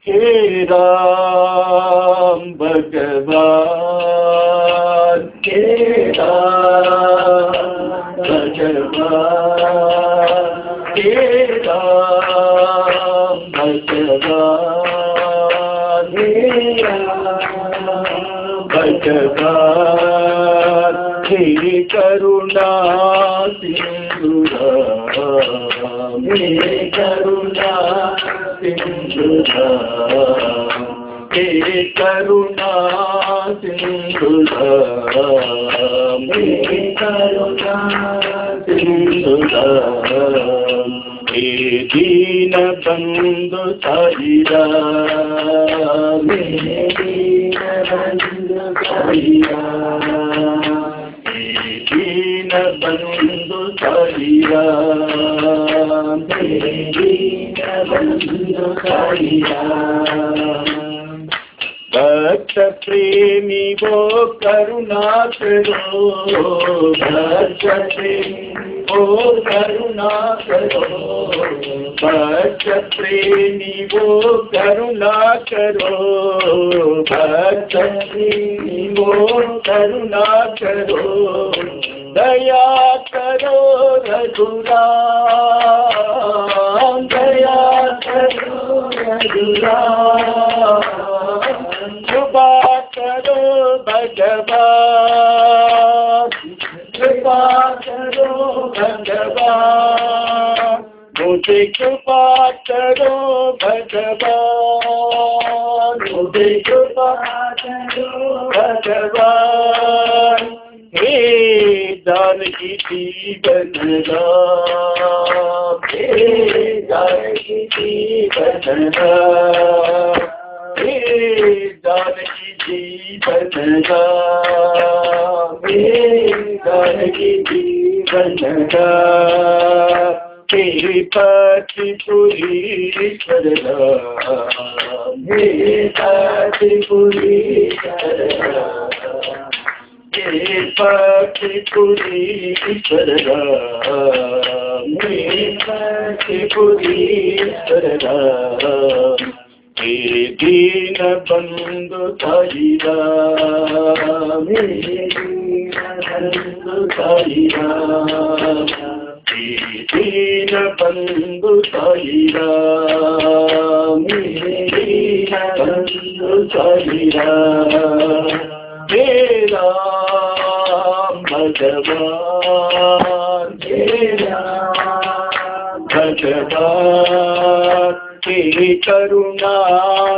हे राम भगवान, हे राम भगवान, हे राम भगवान, हे राम भगवान, हे करुणा सिंधु राम, हे करुणा सिंधु राम, हे करुणा सिंधु राम, हे करुणा सिंधु राम, हे दीन बंधु साई राम, हे दीन बंधु साई राम, हे दीन बंधु साई राम, हे दीन बंधु साई राम। भक्त प्रेमी वो करुणा करो, भक्त प्रेमी वो करुणा करो, भक्त प्रेमी वो करुणा करो, भक्त प्रेमी वो करुणा करो, दया करो रघुराम, दया करो रघुराम, कृपा करो भगवान, कृपा करो भगवान, मुझे कृपा करो भगवान, मुझे कृपा करो भगवान, हे जानकी जीवन राम, हे जानकी जीवन राम, हे जानकी जीवन राम, हे जानकी जीवन राम, हे पतिपुरीश्वर राम, हे पतिपुरीश्वर राम, हे पतिपुरीश्वर राम, हे पतिपुरीश्वर राम, हे दीन बंधु साई राम, हे दीन बंधु साई राम, हे दीन बंधु साई राम, हे दीन बंधु साई राम, हे राम भगवान, हे राम भगवान, हे करुणा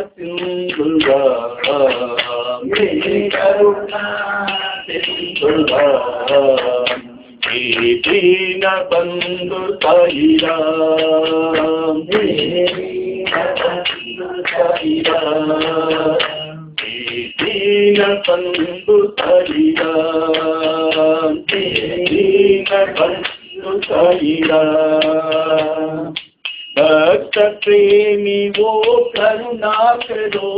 सिंधु राम, हे करुणा सिंधु राम, हे दीन बंधु साई राम, हे दीन बंधु साई राम, हे दीन बंधु साई राम, हे दीन बंधु साई राम। भक्त प्रेमी वो करुणा करो,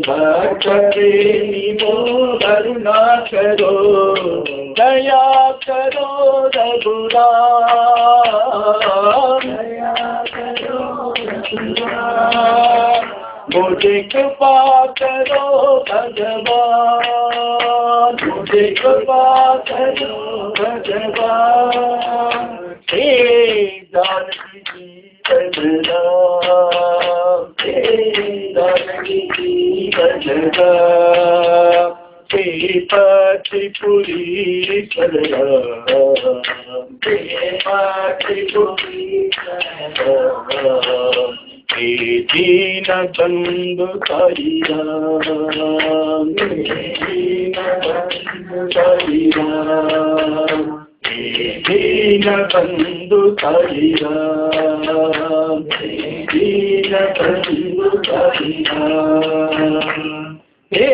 भक्त प्रेमी वो करुणा करो, दया करो रघुराम, दया करो रघुराम, मुझे कृपा करो भगवान, मुझे कृपा करो भगवान, हे जानकी जीवन राम, हे जानकी जीवन राम, हे पतिपुरीश्वर राम, हे पतिपुरीश्वर राम, हे दीन बंधु साई राम, हे दीन बंधु साई राम, हे दीन बंधु साई राम, हे दीन बंधु साई राम, हे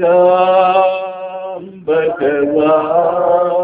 राम भगवान।